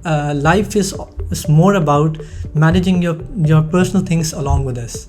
life is more about managing your personal things along with this.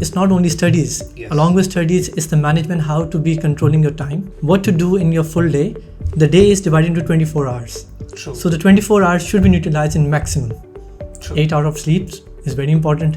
it's not only studies. Yes. Along with studies, it's the management, how to be controlling your time, what to do in your full day. The day is divided into 24 hours. True. So the 24 hours should be utilized in maximum. True. 8 hours of sleep is very important.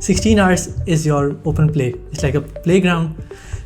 16 hours is your open play. It's like a playground.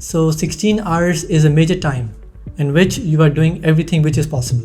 so 16 hours is a major time in which you are doing everything which is possible.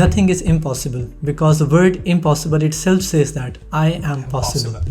nothing is impossible because the word impossible itself says that I am possible.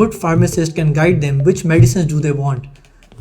good pharmacist can guide them which medicines do they want.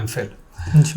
MPhil.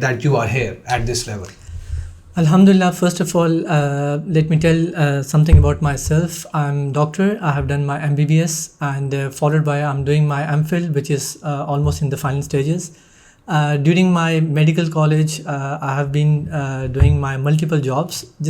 that you are here at this level? Alhamdulillah, first of all, let me tell something about myself. I'm doctor. I have done my MBBS and followed by I'm doing my MPhil, which is almost in the final stages. During my medical college, I have been doing my multiple jobs,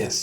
Yes.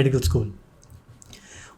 medical school.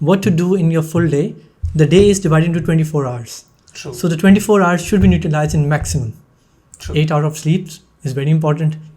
what to do in your full day. The day is divided into 24 hours. True. So the 24 hours should be utilized in maximum. True. 8 hours of sleep is very important.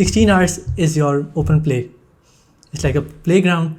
16 hours is your open play. It's like a playground.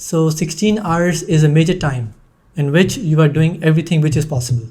so 16 hours is a major time in which you are doing everything which is possible.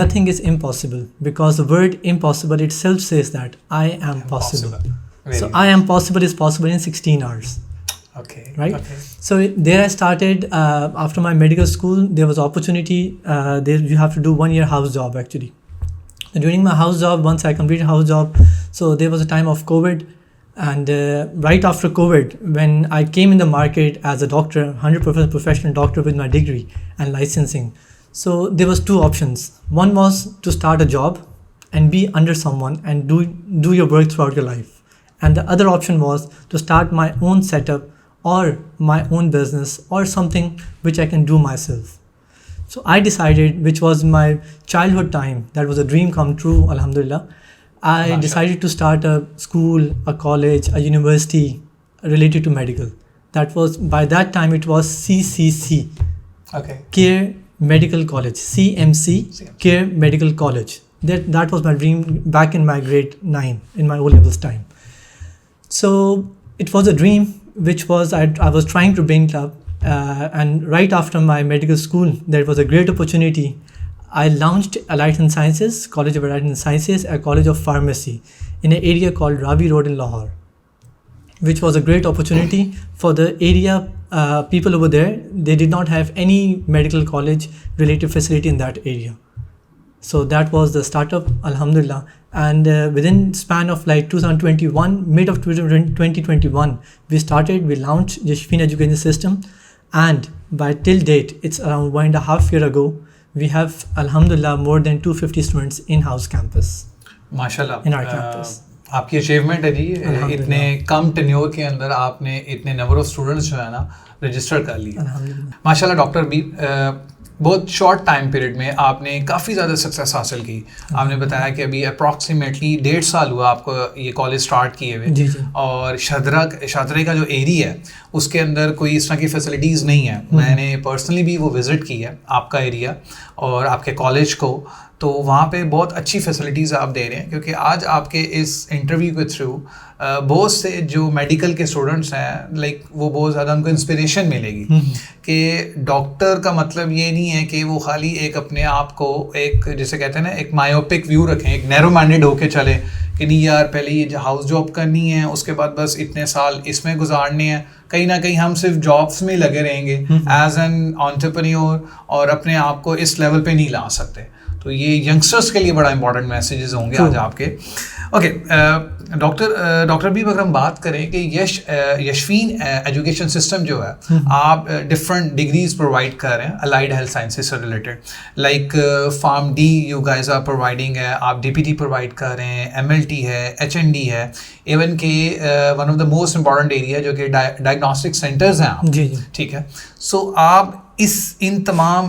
nothing is impossible because the word impossible itself says that I am possible. So I am possible is possible in 16 hours. Okay. Right? Okay. So there I started. After my medical school, there was opportunity. There you have to do 1 year house job actually. During my house job, once I completed house job, so there was a time of COVID, and right after COVID, when I came in the market as a doctor, 100% professional doctor with my degree and licensing, so there was two options. One was to start a job and be under someone and do your work throughout your life, and the other option was to start my own setup or my own business or something which I can do myself. So I decided, which was my childhood time, that was a dream come true, alhamdulillah. I decided to start a school, a college, a university related to medical. That was, by that time it was CCC. Okay. Care Medical College, CMC. Care Medical College. That was my dream back in my grade 9, in my O-levels time. So it was a dream which was, I was trying to bring it up. And right after my medical school, there was a great opportunity. I launched Allied Health Sciences, College of Allied Health Sciences, a college of pharmacy in an area called Ravi Road in Lahore, which was a great opportunity for the area people over there. They did not have any medical college related facility in that area. So that was the startup, alhamdulillah. And within span of like 2021, mid of 2021, we launched Yashfin Education System. And by till date, it's around 1.5 years ago, we have, alhamdulillah, more than 250 students in-house campus. MashaAllah. In our campus. آپ کی achievement ہے جی, اتنے کم tenure کے اندر آپ نے اتنے number of students جو ہے نا رجسٹر کر لیے. ماشاء اللہ ڈاکٹر بھی بہت شارٹ ٹائم پیریڈ میں آپ نے کافی زیادہ سکسیس حاصل کی. آپ نے بتایا کہ ابھی اپروکسیمیٹلی 1.5 سال ہوا آپ کو یہ کالج اسٹارٹ کیے ہوئے, اور شاہدرے کا جو ایریا ہے اس کے اندر کوئی اس طرح کی فیسلٹیز نہیں ہے. میں نے پرسنلی بھی وہ وزٹ کی ہے آپ کا ایریا اور آپ کے کالج کو, تو وہاں پہ بہت اچھی فیسلٹیز آپ دے رہے ہیں. کیونکہ آج آپ کے اس انٹرویو کے تھرو بہت سے جو میڈیکل کے اسٹوڈنٹس ہیں, لائک وہ بہت زیادہ ان کو انسپریشن ملے گی کہ ڈاکٹر کا مطلب یہ نہیں ہے کہ وہ خالی ایک اپنے آپ کو ایک جیسے کہتے ہیں نا ایک مائیوپک ویو رکھیں, ایک نیرو مائنڈیڈ ہو کے چلیں کہ نہیں یار پہلے یہ ہاؤس جاب کرنی ہے, اس کے بعد بس اتنے سال اس میں گزارنے ہیں, کہیں نہ کہیں ہم صرف جابس میں لگے رہیں گے ایز این انٹرپرینیور اور اپنے آپ کو اس لیول پہ نہیں لا سکتے. تو یہ ینگسٹرس کے لیے بڑا امپورٹنٹ میسیجز ہوں گے آج آپ کے. اوکے ڈاکٹر بھی اگر ہم بات کریں کہ یشفین ایجوکیشن سسٹم جو ہے آپ ڈفرنٹ ڈگریز پرووائڈ کر رہے ہیں الائڈ ہیلتھ سائنسز سے related, like pharm D you guys are providing ہے, آپ ڈی پی ٹی پرووائڈ کر رہے ہیں, ایم ایل ٹی ہے, ایچ این ڈی ہے, ایون کہ one of the most important area جو کہ ڈائگنوسٹک سینٹرز ہیں آپ. ٹھیک ہے, سو آپ ان تمام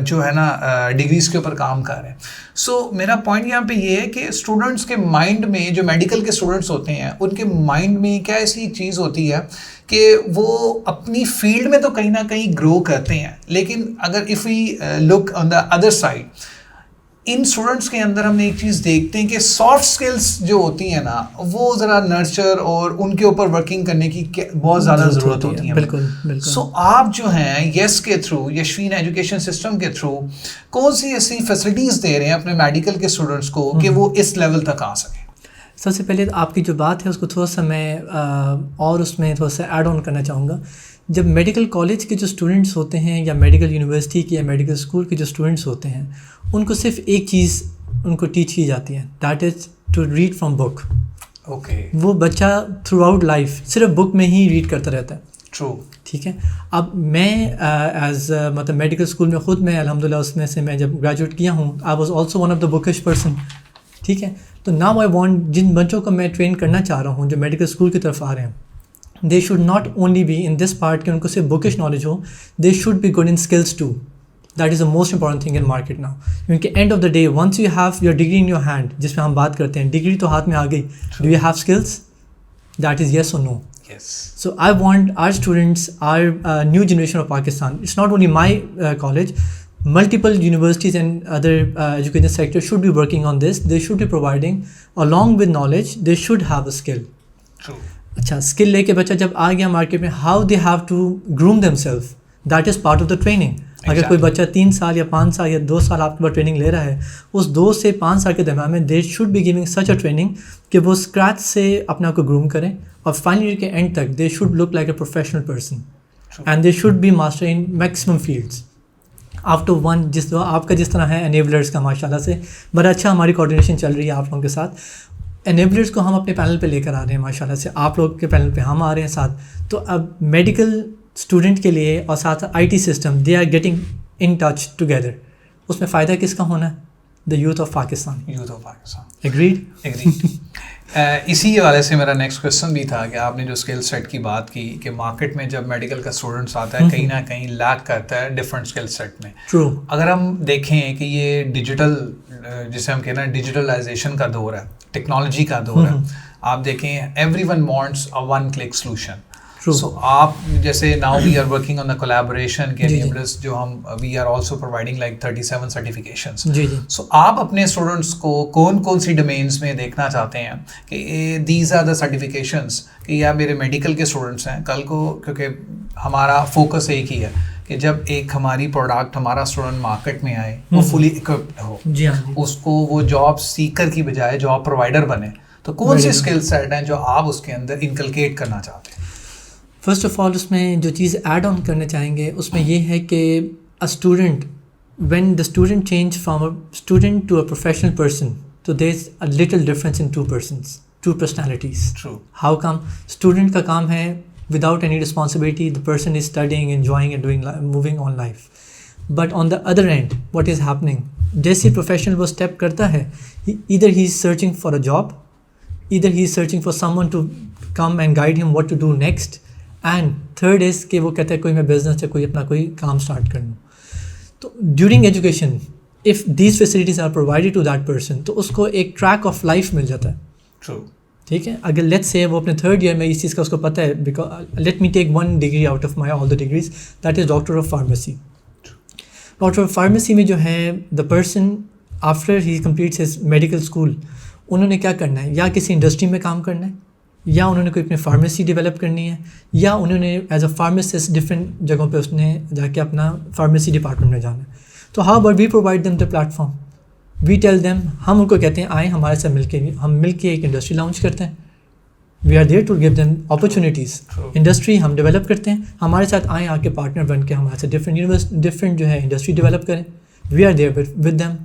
جو ہے نا ڈگریز کے اوپر کام کر رہے ہیں. سو میرا پوائنٹ یہاں پہ یہ ہے کہ اسٹوڈنٹس کے مائنڈ میں, جو میڈیکل کے اسٹوڈنٹس ہوتے ہیں ان کے مائنڈ میں کیا ایسی چیز ہوتی ہے کہ وہ اپنی فیلڈ میں تو کہیں نہ کہیں گرو کرتے ہیں, لیکن اگر if we look on the other side ان اسٹوڈنٹس کے اندر ہم نے ایک چیز دیکھتے ہیں کہ سافٹ اسکلس جو ہوتی ہیں نا وہ ذرا نرچر اور ان کے اوپر ورکنگ کرنے کی بہت زیادہ ضرورت ہوتی ہے. بالکل. سو آپ جو ہیں یس کے تھرو, یشفین ایجوکیشن سسٹم کے تھرو کون سی ایسی فیسلٹیز دے رہے ہیں اپنے میڈیکل کے اسٹوڈنٹس کو کہ وہ اس لیول تک آ سکیں؟ سب سے پہلے آپ کی جو بات ہے اس کو تھوڑا سا میں اور اس میں تھوڑا سا ایڈ آن کرنا چاہوں گا. جب میڈیکل کالج کے جو اسٹوڈنٹس ہوتے ہیں یا میڈیکل یونیورسٹی کے یا میڈیکل اسکول کے جو اسٹوڈنٹس ہوتے ہیں ان کو صرف ایک چیز ان کو ٹیچ کی جاتی ہے, that is to read from book. Okay. وہ بچہ تھرو آؤٹ لائف صرف بک میں ہی ریڈ کرتا رہتا ہے. ٹرو. ٹھیک ہے. اب میں ایز مطلب میڈیکل اسکول میں خود میں الحمد للہ اس میں سے میں جب گریجویٹ کیا ہوں, I was also one of the bookish person. ٹھیک ہے. تو ناؤ آئی وانٹ جن بچوں کو میں ٹرین کرنا چاہ رہا ہوں جو میڈیکل اسکول کی طرف آ رہے ہیں, they should not only be in this part کہ ان کو صرف bookish knowledge who, they should be good in skills too. That is the most important thing in market now. کیونکہ end of the day once you have your degree in your hand, جس پہ ہم بات کرتے ہیں degree تو ہاتھ میں آ گئی, do you have skills? That is yes or no. Yes. So I want our students, our new generation of Pakistan, it's not only my college, multiple universities and other education sectors should be working on this. They should be providing along with knowledge, they should have a skill. True. اچھا skill لے کے بچہ جب آ گیا market میں, how they have to groom them self, that is part of the training. اگر کوئی بچہ 3 سال یا 5 سال یا 2 سال آپ کے پاس ٹریننگ لے رہا ہے, اس 2 سے 5 سال کے درمیان میں they should be giving such a training کہ وہ اسکریچ سے اپنا کو گروم کریں اور فائنل ایئر کے اینڈ تک they should look like a professional person and they should be master in maximum fields. After one آپ کا جس طرح ہے انیبلرس کا ماشاء اللہ سے بڑا اچھا ہماری کوآرڈینیشن چل رہی ہے آپ لوگوں کے ساتھ. انیبلرس کو ہم اپنے پینل پہ لے کر آ رہے ہیں ماشاء اللہ سے, آپ لوگ کے پینل پہ ہم آ رہے ہیں ساتھ. تو اب میڈیکل اسٹوڈنٹ کے لیے اور ساتھ I T system they are getting in touch together. اس میں فائدہ کس کا ہونا ہے؟ The youth of Pakistan. Youth of Pakistan. Agreed. اسی حوالے سے میرا نیکسٹ کویشچن بھی تھا کہ آپ نے جو اسکل سیٹ کی بات کی کہ مارکیٹ میں جب میڈیکل کا اسٹوڈنٹس آتا ہے کہیں نہ کہیں لیک کرتا ہے ڈفرینٹ اسکل سیٹ میں. ٹرو. اگر ہم دیکھیں کہ یہ ڈیجیٹل جسے ہم کہنا ہے ڈیجیٹلائزیشن کا دور ہے, ٹیکنالوجی کا دور ہے, آپ دیکھیں everyone wants a one click solution. So آپ جیسے now we are working on the collaboration کے انیبلرس جو ہم we are also providing like 37 certifications. So آپ اپنے اسٹوڈنٹس کو کون سی ڈومینس میں دیکھنا چاہتے ہیں کہ دیز آر دا سرٹیفکیشنس کہ یا میرے میڈیکل کے اسٹوڈنٹس ہیں کل کو, کیونکہ ہمارا فوکس ایک ہی ہے کہ جب ایک ہماری پروڈکٹ ہمارا اسٹوڈنٹ مارکیٹ میں آئے وہ فلی اکوپڈ ہو, اس کو وہ جاب سیکر کی بجائے جاب پرووائڈر بنے. تو کون سی اسکل سیٹ ہیں جو آپ اس کے اندر انکلکیٹ کرنا چاہتے ہیں؟ فرسٹ آف آل اس میں جو چیز ایڈ آن کرنا چاہیں گے اس میں یہ ہے کہ student when the student change from a student to a professional person, so there's a little difference in two persons, two personalities. True. How come? Student ka kaam hai without any responsibility, the person is studying, enjoying and doing moving on life. But on the other end, what is happening? جیسے professional وہ step کرتا ہے, either he is searching for a job, either he is searching for someone to come and guide him what to do next, and third is کہ وہ کہتا ہے کوئی میں business یا کوئی اپنا کوئی کام start کر لوں. تو during education if these facilities are provided to that person تو اس کو ایک track of life مل جاتا ہے. True. ٹھیک ہے, اگر let's say وہ اپنے third year میں اس چیز کا اس کو پتہ ہے, because let me take one degree out of my all the degrees, that is Doctor of Pharmacy. Doctor of Pharmacy میں جو ہے the person after he completes his medical school انہوں نے کیا کرنا ہے, یا کسی انڈسٹری میں کام کرنا ہے, یا انہوں نے کوئی اپنی فارمیسی ڈیولپ کرنی ہے, یا انہوں نے ایز اے فارماسسٹ ڈفرینٹ جگہوں پہ اس نے جا کے اپنا فارمیسی ڈپارٹمنٹ میں جانا ہے. تو how but we provide them the platform, we tell them, ہم ان کو کہتے ہیں آئیں ہمارے ساتھ مل کے, ہم مل کے ایک انڈسٹری لانچ کرتے ہیں. We are there to give them opportunities, industry ہم ڈیولپ کرتے ہیں, ہمارے ساتھ آئیں, آ کے پارٹنر بن کے ہمارے ساتھ ڈفرینٹ جو ہے انڈسٹری ڈیولپ کریں. We are there with them,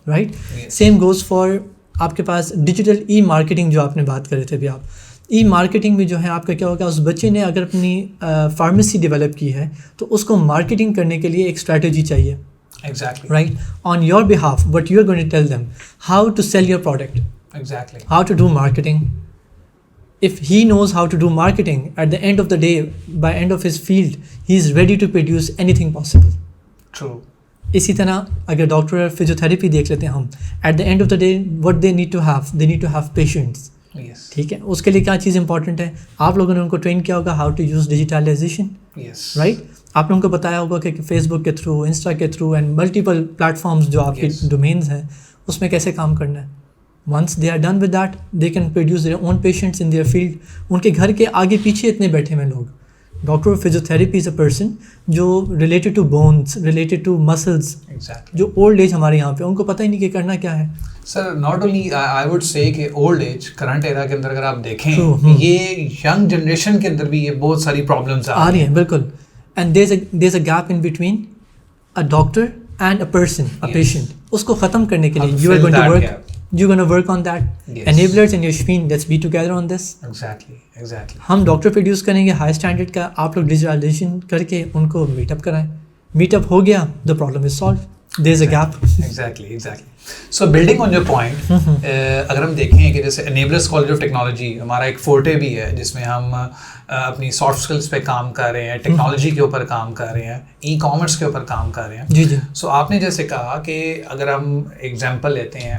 right. Same goes for آپ کے پاس ڈیجیٹل ای مارکیٹنگ جو آپ نے بات کر رہے تھے ابھی آپ, ای مارکیٹنگ میں جو ہے آپ کا کیا ہوگا, اس بچے نے اگر اپنی فارمیسی ڈیولپ کی ہے تو اس کو مارکیٹنگ کرنے کے لیے ایک اسٹریٹجی چاہیے. Exactly. Right? On your behalf, but you are going to tell them how to sell your product. Exactly. How to do marketing. If he knows how to do marketing, at the end of the day, by end of his field, he is ready to produce anything possible. True. اسی طرح اگر doctor فزیوتھیراپی دیکھ لیتے ہیں ہم, at the end of the day what they need to have, they need to have patients. ٹھیک ہے, اس کے لیے کیا چیز امپورٹنٹ ہے, آپ لوگوں نے ان کو ٹرین کیا ہوگا how to use digitalization, right. آپ نے ان کو بتایا ہوگا کہ فیس بک کے تھرو, انسٹا کے تھرو اینڈ ملٹیپل پلیٹفارمس جو آپ کے ڈومینز ہیں اس میں کیسے کام کرنا ہے. Once they are done with that they can produce their own patients in their field. ان کے گھر کے آگے پیچھے اتنے بیٹھے ہوئے لوگ. Doctor of physiotherapy is a person جو related to bones, related to muscles, جو اولڈ ایج ہمارے یہاں پہ ان کو پتہ ہی نہیں کہ کرنا کیا ہے. Sir not only I would say کہ اولڈ ایج, کرنٹ ایرا کے اندر اگر آپ دیکھیں یہ ینگ جنریشن کے اندر بھی یہ بہت ساری پرابلمس آ رہی ہیں. بالکل. And there is a gap in between a doctor and a person, a patient. اس کو ختم کرنے کے لیے you are going to work, you're going to work on that. Enablers and Yashveen, let's be together on this. Exactly. ہم doctor produce کریں گے high standard کا, آپ لوگ ڈیجیٹلائزیشن کر کے ان کو میٹ اپ کرائیں. میٹ اپ ہو گیا, the problem is solved. There is a gap. Exactly. So building on your point, اگر ہم دیکھیں کہ جیسے Enablers College of Technology ہمارا ایک فورٹے بھی ہے جس میں ہم اپنی سافٹ اسکلس پہ کام کر رہے ہیں, ٹیکنالوجی کے اوپر کام کر رہے ہیں, ای کامرس کے اوپر کام کر رہے ہیں. جی. سو آپ نے جیسے کہا کہ اگر ہم ایگزامپل لیتے ہیں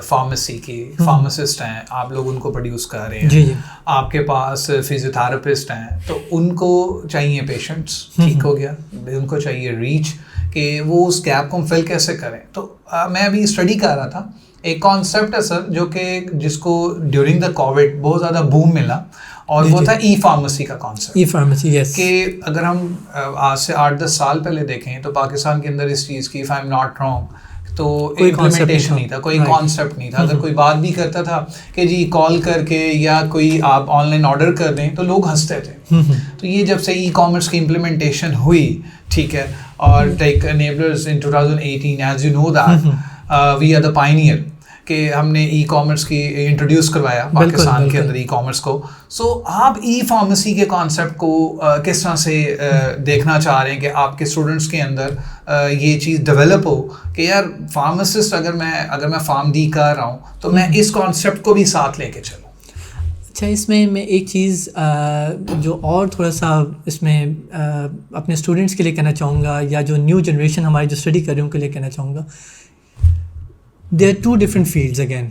فارمیسی کی, فارماسسٹ ہیں آپ لوگ, ان کو پروڈیوس کر رہے ہیں. جی. آپ کے پاس فزیوتھراپسٹ ہیں تو ان کو چاہیے پیشنٹس, ٹھیک ہو گیا, ان کو چاہیے ریچ کہ وہ اس گیپ کو فل کیسے کریں. تو میں ابھی اسٹڈی کر رہا تھا, ایک کانسیپٹ ہے سر جو کہ جس کو ڈیورنگ دا کووڈ بہت زیادہ بوم ملا, اور وہ تھا ای فارمیسی کا کانسیپٹ. ای فارمیسی, یس. کہ اگر ہم آج سے 8-10 سال پہلے دیکھیں تو پاکستان کے اندر اس چیز کی, if I'm not wrong, تو امپلیمنٹیشن نہیں تھا, کوئی کانسیپٹ نہیں تھا. اگر کوئی بات بھی کرتا تھا کہ جی کال کر کے یا کوئی آپ آن لائن آرڈر کر دیں تو لوگ ہنستے تھے. تو یہ جب سے ای کامرس کی امپلیمنٹیشن ہوئی, ٹھیک ہے, اور like enablers in 2018 as you know that we are the pioneer کہ ہم نے ای کامرس کی انٹروڈیوس کروایا پاکستان کے اندر ای کامرس کو. سو آپ ای فارمیسی کے کانسیپٹ کو کس طرح سے دیکھنا چاہ رہے ہیں کہ آپ کے اسٹوڈنٹس کے اندر یہ چیز ڈیولپ ہو کہ یار فارماسسٹ اگر میں فارم ڈی کر رہا ہوں تو میں اس کانسیپٹ کو بھی ساتھ لے کے چلوں. اچھا, اس میں ایک چیز جو اور تھوڑا سا اس میں اپنے اسٹوڈنٹس کے لیے کہنا چاہوں گا, یا جو نیو جنریشن ہماری جو اسٹڈی کر رہے ہیں ان کے لیے کہنا چاہوں گا. There are 2 different fields again.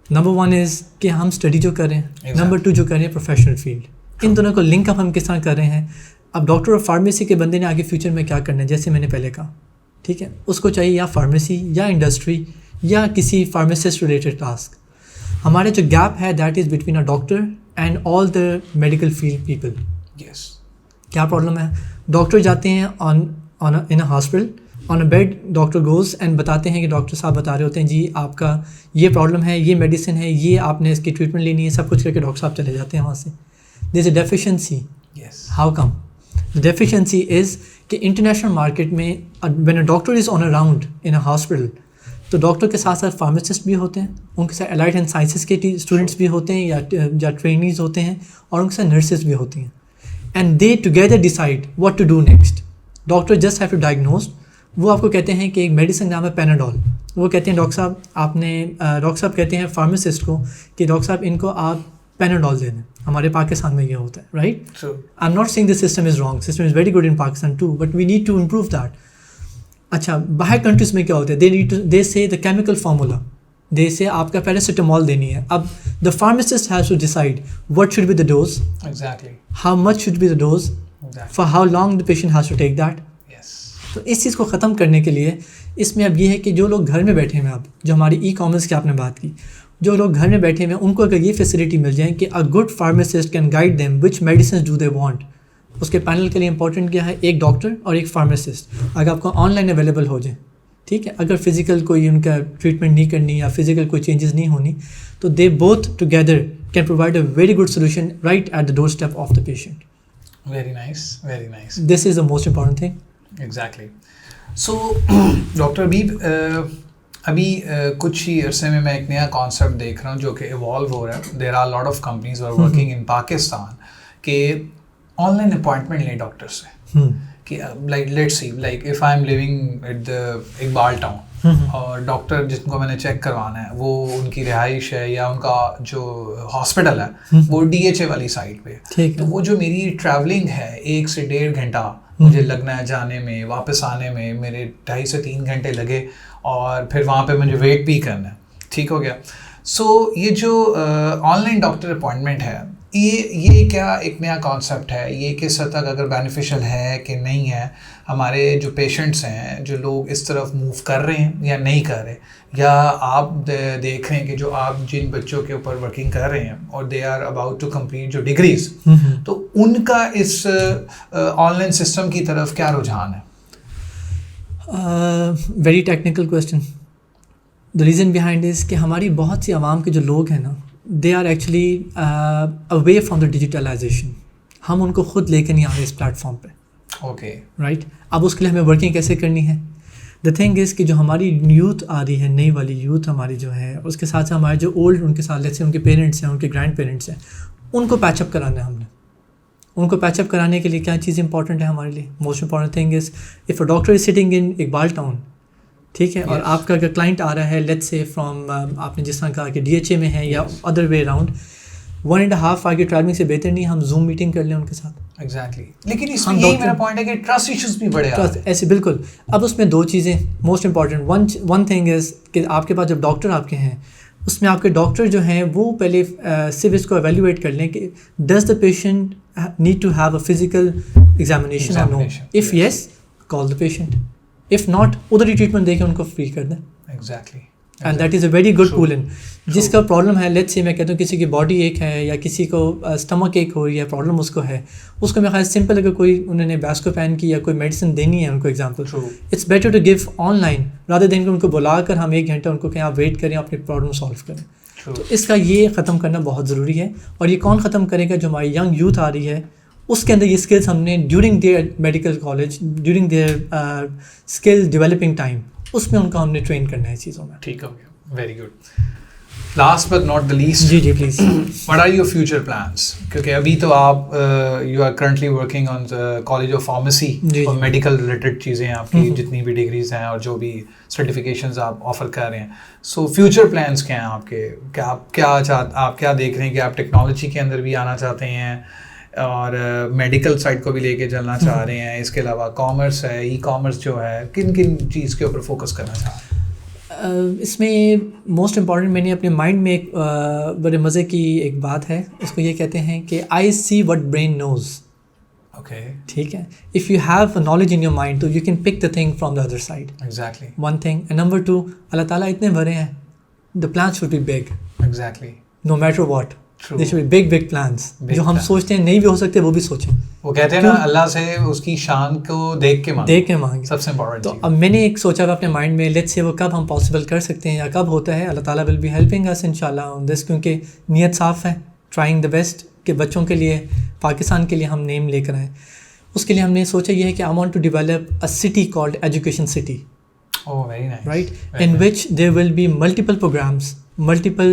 Number 1 is کہ ہم اسٹڈی جو کر رہے ہیں, Number 2 جو کر رہے ہیں پروفیشنل فیلڈ. ان دونوں کو لنک اپ ہم کس طرح کر رہے ہیں. اب ڈاکٹر آف فارمیسی کے بندے نے آگے فیوچر میں کیا کرنا ہے, جیسے میں نے پہلے کہا, ٹھیک ہے, اس کو چاہیے یا فارمیسی یا انڈسٹری یا کسی فارمیسسٹ ریلیٹڈ ٹاسک. ہمارے جو گیپ ہے that is between a doctor and all the medical field people. Yes. کیا پرابلم ہے, ڈاکٹر جاتے ہیں in a hospital, on a bed doctor goes and بتاتے ہیں کہ ڈاکٹر صاحب بتا رہے ہوتے ہیں جی آپ کا یہ پرابلم ہے, یہ میڈیسن ہے, یہ آپ نے اس کی ٹریٹمنٹ لینی ہے, سب کچھ کر کے ڈاکٹر صاحب چلے جاتے ہیں وہاں سے. There is a deficiency. Yes. How come? Deficiency is کہ انٹرنیشنل مارکیٹ میں when a doctor is on a round in a hospital تو ڈاکٹر کے ساتھ ساتھ فارماسسٹ بھی ہوتے ہیں, ان کے ساتھ الائڈ اینڈ سائنسز کے اسٹوڈنٹس بھی ہوتے ہیں یا ٹرینیز ہوتے ہیں, اور ان کے ساتھ نرسز بھی ہوتی ہیں. And they together decide what to do next. Doctor just have to diagnose. وہ آپ کو کہتے ہیں کہ ایک میڈیسن نام ہے پیناڈول, وہ کہتے ہیں ڈاکٹر صاحب کہتے ہیں فارماسسٹ کو کہ ڈاکٹر صاحب ان کو آپ پیناڈول دے دیں. ہمارے پاکستان میں یہ ہوتا ہے, right. I'm not seeing this system is wrong, system is very good in Pakistan too, but we need to improve that. اچھا باہر کنٹریز میں کیا ہوتا ہے, دے سے دا کیمیکل فارمولا, دے سے آپ کا پیراسیٹامول دینی ہے. اب the pharmacist has to decide what should be the dose, how much should be the dose, for how long the patient has to take that. تو اس چیز کو ختم کرنے کے لیے اس میں اب یہ ہے کہ جو لوگ گھر میں بیٹھے ہوئے ہیں, اب جو ہماری ای کامرس کی آپ نے بات کی, جو لوگ گھر میں بیٹھے ہوئے ہیں ان کو اگر یہ فیسلٹی مل جائیں کہ a good pharmacist can guide them which medicines do they want. اس کے پینل کے لیے امپورٹنٹ کیا ہے, ایک ڈاکٹر اور ایک فارماسسٹ. اگر آپ کو آن لائن اویلیبل ہو جائیں, ٹھیک ہے, اگر فزیکل کوئی ان کا ٹریٹمنٹ نہیں کرنی یا فزیکل کوئی چینجز نہیں ہونی, تو they both together can provide a very good solution right at the doorstep of the patient. Very nice, very nice. This is the most important thing. Exactly. So doctor Habib, ابھی کچھ ہی عرصے میں ایک نیا concept دیکھ رہا ہوں جو کہ ایوالو ہو رہا ہے. There are lot of companies are working in Pakistan کہ آن لائن اپوائنٹمنٹ لیں ڈاکٹر سے, کہ like let see like if I'm living at the Iqbal Town, اور ڈاکٹر جن کو میں نے چیک کروانا ہے وہ ان کی رہائش ہے یا ان کا جو ہاسپٹل ہے وہ DHA والی سائڈ پہ, تو وہ جو میری ٹریولنگ ہے 1 سے 1.5 گھنٹہ مجھے لگنا ہے جانے میں, واپس آنے میں میرے 2.5 سے 3 گھنٹے لگے, اور پھر وہاں پہ مجھے ویٹ بھی کرنا ہے. ٹھیک ہو گیا. سو یہ جو آن لائن ڈاکٹر اپوائنٹمنٹ ہے, یہ کیا ایک نیا کانسیپٹ ہے, یہ کس حد تک اگر بینیفیشیل ہے کہ نہیں ہے, ہمارے جو پیشنٹس ہیں جو لوگ اس طرف موو کر رہے ہیں یا نہیں کر رہے, یا آپ دیکھ رہے ہیں کہ جو آپ جن بچوں کے اوپر ورکنگ کر رہے ہیں اور they are about to complete جو ڈگریز, تو ان کا اس آن لائن سسٹم کی طرف کیا رجحان ہے؟ Very technical question. The reason behind is کہ ہماری بہت سی عوام کے جو لوگ ہیں نا, they are actually away from the digitalization. ہم ان کو خود لے کے نہیں آ رہے اس پلیٹفارم پہ. Okay, right. اب اس کے لیے ہمیں ورکنگ کیسے کرنی ہے. دا تھنگ از کہ جو ہماری یوتھ آ رہی ہے, نئی والی یوتھ ہماری جو ہے, اس کے ساتھ ساتھ ہمارے جو اولڈ ان کے ساتھ جیسے ان کے پیرنٹس ہیں, ان کے گرینڈ پیرنٹس ہیں, ان کو پیچ اپ کرانا ہے ہم نے. ان کو پیچ اپ کرانے کے لیے کیا چیز امپورٹنٹ ہے ہمارے لیے. Most important thing is if a doctor is sitting in Iqbal town, ٹھیک ہے, اور آپ کا اگر کلائنٹ آ رہا ہے لیٹس سے فرام, آپ نے جس طرح کہا کہ DHA میں ہے یا ادر وے اراؤنڈ, 1.5 آور کی ٹریولنگ سے بہتر نہیں ہم زوم میٹنگ کر لیں ان کے ساتھ. ایگزیکٹلی. لیکن اس میں یہی میرا پوائنٹ ہے کہ ٹرسٹ ایشوز بھی بڑے ہیں. ایسے بالکل. اب اس میں 2 چیزیں most important. One thing is کہ آپ کے پاس جب ڈاکٹر آپ کے ہیں, اس میں آپ کے ڈاکٹر جو ہیں وہ پہلے صرف اس کو ایویلویٹ کر لیں کہ does the patient need to have a physical examination اور no. If yes call the patient, if not ادھر ہی ٹریٹمنٹ دے کے ان کو فری کر دیں. Exactly. And that is a very good tool. جس کا پرابلم ہے لیٹس سے میں کہتا ہوں کسی کی باڈی ایک ہے یا کسی کو اسٹمک ایک ہو رہی ہے, پرابلم اس کو ہے, اس کو میں خیال سمپل اگر کوئی انہوں نے بیسکوپین کی یا کوئی میڈیسن دینی ہے ان کو example, it's better to give online rather than کہ ان کو بلا کر ہم 1 گھنٹہ ان کو کہیں آپ ویٹ کریں, اپنی پرابلم سالو کریں. تو اس کا یہ ختم کرنا بہت ضروری ہے. اور یہ کون ختم کرے گا, جو ہماری ینگ یوتھ آ رہی ہے اس کے اندر یہ اسکلس ہم نے during their medical college, during their skill developing time, اس میں ان کو ہم نے ٹرین کرنا ہے چیزوں میں. ٹھیک ہو گیا. Very good. Last but not the least, جی please, what are your future plans? کیونکہ ابھی تو آپ you are currently working on college of pharmacy اور میڈیکل ریلیٹڈ چیزیں آپ کی جتنی بھی ڈگریز ہیں اور جو بھی سرٹیفکیشنز آپ آفر کر رہے ہیں. سو فیوچر پلانس کیا ہیں آپ کے؟ آپ کیا دیکھ رہے ہیں کہ آپ ٹیکنالوجی کے اندر بھی آنا چاہتے ہیں اور میڈیکل سائڈ کو بھی لے کے چلنا چاہ رہے ہیں, اس کے علاوہ کامرس ہے, ای کامرس جو ہے, کن چیز کے اوپر فوکس کرنا چاہ رہے ہیں؟ اس میں موسٹ امپورٹنٹ میں نے اپنے مائنڈ میں ایک بڑے مزے کی ایک بات ہے, اس کو یہ کہتے ہیں کہ I see what brain knows. Okay, ٹھیک ہے. If you have a knowledge in your mind تو you can pick the thing from the other side. Exactly. One thing. And number 2, اللہ تعالیٰ اتنے بڑے ہیں, the plans should be big. Exactly. No matter what, they should be big plans. جو ہم سوچتے ہیں نہیں بھی ہو سکتے وہ بھی سوچیں. وہ کہتے ہیں نا اللہ سے اس کی شان کو دیکھ کے مانگیں. سب سے امپورٹنٹ. تو اب میں نے ایک سوچا ہوا اپنے مائنڈ میں, لیٹس سے وہ کب ہم پاسبل کر سکتے ہیں یا کب ہوتا ہے. اللہ تعالیٰ ول بی ہیلپنگ اس انشاءاللہ آن دس, کیونکہ نیت صاف ہے, ٹرائنگ دا بیسٹ کہ بچوں کے لیے, پاکستان کے لیے ہم نیم لے کر آئیں. اس کے لیے ہم نے سوچا یہ ہے کہ I want to develop a city called education city. Oh, very nice. Right? In which there will be multiple programs, multiple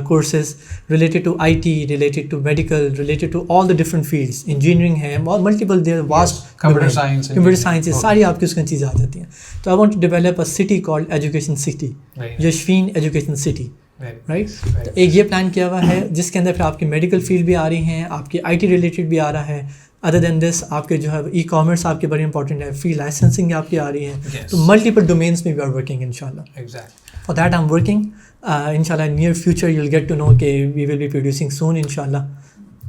courses related to IT, related to medical, related to all the different fields. Engineering ہے اور multiple there vast computer science, computer sciences ساری آپ کی اس کی چیزیں آ جاتی ہیں. تو I want to develop a city called education city, Yashfeen education city. Right. تو ایک یہ پلان کیا ہوا ہے جس کے اندر پھر آپ کی میڈیکل فیلڈ بھی آ رہی ہیں, آپ کی IT ریلیٹڈ بھی آ رہا ہے. ادر دین دس آپ کے جو ہے ای کامرس آپ کے بڑی امپورٹنٹ ہے, فری لائسنسنگ آپ کی آ رہی ہے. تو ملٹیپل ڈومینس میں وی آر ورکنگ ان شاء اللہ. For that I am working ان شاء اللہ. Near future you will get to know کہ وی ول بی پروڈیوسنگ سون ان شاء اللہ.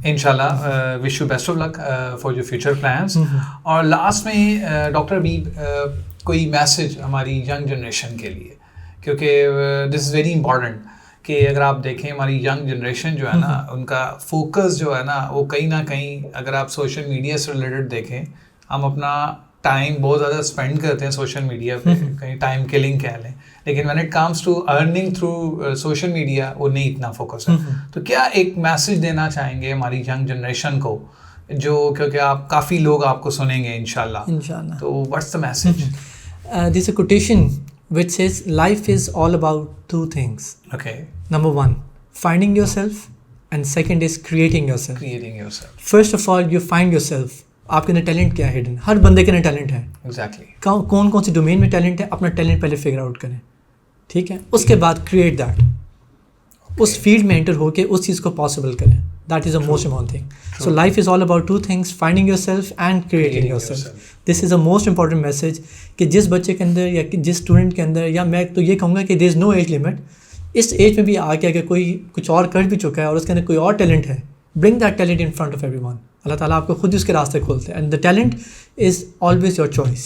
انشاءاللہ wish you best of luck for your future plans. اور لاسٹ میں ڈاکٹر حبیب کوئی میسج ہماری ینگ جنریشن کے لیے, کیونکہ دس از ویری امپورٹنٹ کہ اگر آپ دیکھیں ہماری ینگ جنریشن جو ہے نا ان کا فوکس جو ہے نا وہ کہیں نہ کہیں, اگر آپ سوشل میڈیا سے ریلیٹڈ دیکھیں, ہم اپنا ٹائم بہت زیادہ اسپینڈ کرتے ہیں سوشل میڈیا پہ, کہیں ٹائم کلنگ کہہ لیں, لیکن when it comes to earning through social media وہ نہیں اتنا فوکس ہے. تو کیا ایک میسج دینا چاہیں گے ہماری ینگ جنریشن کو, جو کیونکہ آپ کافی لوگ آپ کو سنیں گے انشاءاللہ, تو what's the message? This a quotation which says life is all about two things. Okay. Number 1, finding yourself, and second is creating yourself. Creating yourself. First of all, you find yourself. آپ کے اندر talent کیا ہے hidden, ہر بندے کے اندر talent ہے. Exactly. کون کون سی domain میں ٹیلنٹ ہے, اپنا ٹیلنٹ پہلے فگر آؤٹ کریں, ٹھیک ہے. اس کے بعد کریٹ دیٹ, اس فیلڈ میں انٹر ہو کے اس چیز کو پاسبل کریں. That is the most important thing. So life is all about two things, finding yourself and creating yourself. This is the most important message کہ جس بچے کے اندر یا جس اسٹوڈنٹ کے اندر, یا میں تو یہ کہوں گا کہ there is no age limit. اس ایج میں بھی آ کے اگر کوئی کچھ اور کر بھی چکا ہے اور اس کے اندر کوئی اور ٹیلنٹ ہے, bring that talent in front of everyone. اللہ تعالیٰ آپ کو خود ہی اس کے راستے کھولتے ہیں. And the talent is always your choice.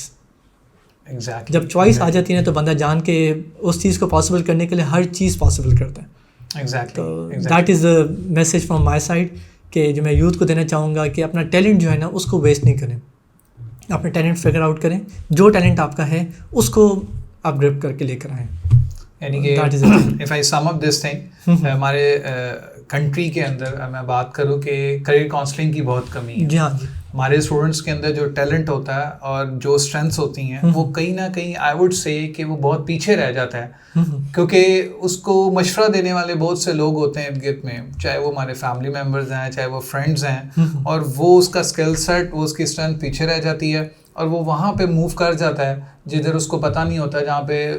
Exactly. جب چوائس آ جاتی ہے تو بندہ جان کے اس چیز کو پاسبل کرنے کے لیے ہر چیز پاسبل کرتا ہے. Exactly. تو that is a message from my side کہ جو میں یوتھ کو دینا چاہوں گا کہ اپنا ٹیلنٹ جو ہے نا اس کو ویسٹ نہیں کریں, اپنا ٹیلنٹ فگر آؤٹ کریں, جو ٹیلنٹ آپ کا ہے اس کو آپ گرپ کر کے لے کر آئیں. یعنی کہ if I some up this thing, ہمارے کنٹری کے اندر میں بات کروں کہ کریئر کاؤنسلنگ کی بہت کمی ہے. جی ہاں جی. ہمارے اسٹوڈنٹس کے اندر جو ٹیلنٹ ہوتا ہے اور جو اسٹرینتھس ہوتی ہیں وہ کہیں نہ کہیں آئی ووڈ سے کہ وہ بہت پیچھے رہ جاتا ہے, کیونکہ اس کو مشورہ دینے والے بہت سے لوگ ہوتے ہیں ارد گرد میں, چاہے وہ ہمارے فیملی ممبرز ہیں, چاہے وہ فرینڈز ہیں, اور وہ اس کا اسکل سیٹ, وہ اس کی اسٹرینتھ پیچھے رہ جاتی ہے, اور وہ وہاں پہ موو کر جاتا ہے جدھر اس کو پتہ نہیں ہوتا, جہاں پہ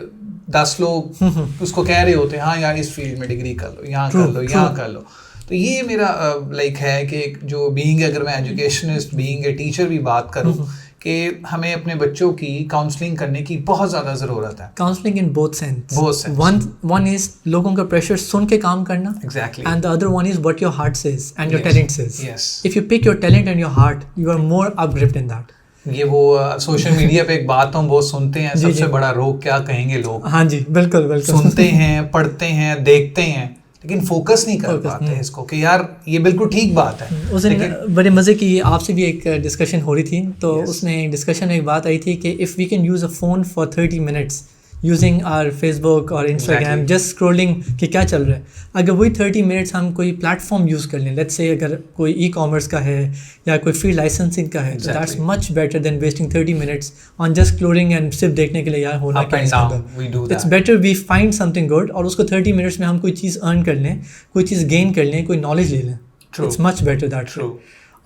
10 لوگ اس کو کہہ رہے ہوتے ہیں ہاں یار اس فیلڈ میں ڈگری کر لو, یہاں کر لو, یہاں کر لو. تو یہ میرا لائک ہے کہ جو بینگ, اگر میں ایجوکیشنسٹ بینگ اے ٹیچر بھی بات کروں, کہ ہمیں اپنے بچوں کی کاؤنسلنگ کرنے کی بہت زیادہ ضرورت ہے. Counselling in both sense. One is لوگوں کا پریشر سن کے کام کرنا, exactly, and the other one is what your heart says and your talent says. If you pick your talent and your heart, you are more up graft in that. یہ وہ social media پہ ایک بات ہم بہت سنتے ہیں, سب سے بڑا روگ کیا کہیں گے لوگ. ہاں جی بالکل بالکل. سنتے ہیں, پڑھتے ہیں, دیکھتے ہیں, لیکن فوکس نہیں کر پاتے اس کو کہ یار یہ بالکل ٹھیک بات ہے. اس دن بڑے مزے کی آپ سے بھی ایک ڈسکشن ہو رہی تھی, تو اس میں ڈسکشن میں ایک بات آئی تھی کہ if we can use a phone for 30 minutes using or Facebook اور انسٹاگرام, جسٹ اسکرولنگ کہ کیا چل رہا ہے, اگر وہی 30 minutes ہم کوئی پلیٹ فارم یوز کر لیں, لیٹس سے اگر کوئی ای کامرس کا ہے یا کوئی فری لائسنسنگ کا ہے, تو that's much better than wasting 30 minutes on just scrolling and صرف دیکھنے کے لیے یار ہونا کیا ہے. It's better we find something good, اور اس کو 30 minutes میں ہم کوئی چیز ارن کر لیں, کوئی چیز گین کر لیں, کوئی نالج لے لیں. It's much better that.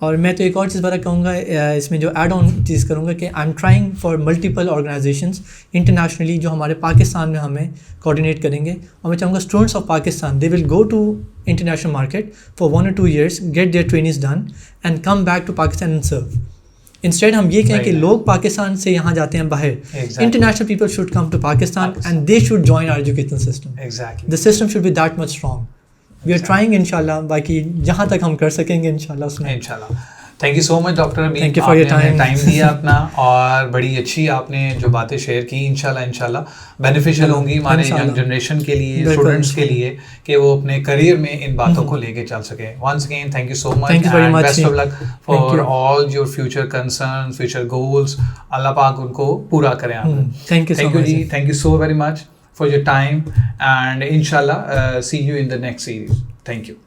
اور میں تو ایک اور چیز بڑا کہوں گا اس میں, جو ایڈ آن چیز کروں گا کہ I'm trying for multiple organizations internationally جو ہمارے پاکستان میں ہمیں کوآرڈینیٹ کریں گے, اور میں چاہوں گا students of Pakistan they will go to international market for 1 or 2 years, get their trainings done and come back to Pakistan and serve. Instead ہم یہ کہیں کہ لوگ پاکستان سے یہاں جاتے ہیں باہر, international people should come to Pakistan and they should join our education system. The system should be that much strong. We are trying ان شاء اللہ, باقی جہاں تک ہم کر سکیں گے ان شاء اللہ اس میں. Thank you so much doctor ابھی, thank you for your time دیا اپنا, اور بڑی اچھی آپ نے جو باتیں شیئر کی, انشاءاللہ بینیفیشیل ہوں گی ہمارے ینگ جنریشن کے لیے, اسٹوڈنٹس کے لیے, کہ وہ اپنے کریئر میں ان باتوں کو لے کے چل سکیں. Once again thank you so much, and best of luck for all your future concerns, future goals. اللہ پاک ان کو پورا کریں. تھینک یو جی, thank you so very much for your time, and inshallah see you in the next series. Thank you.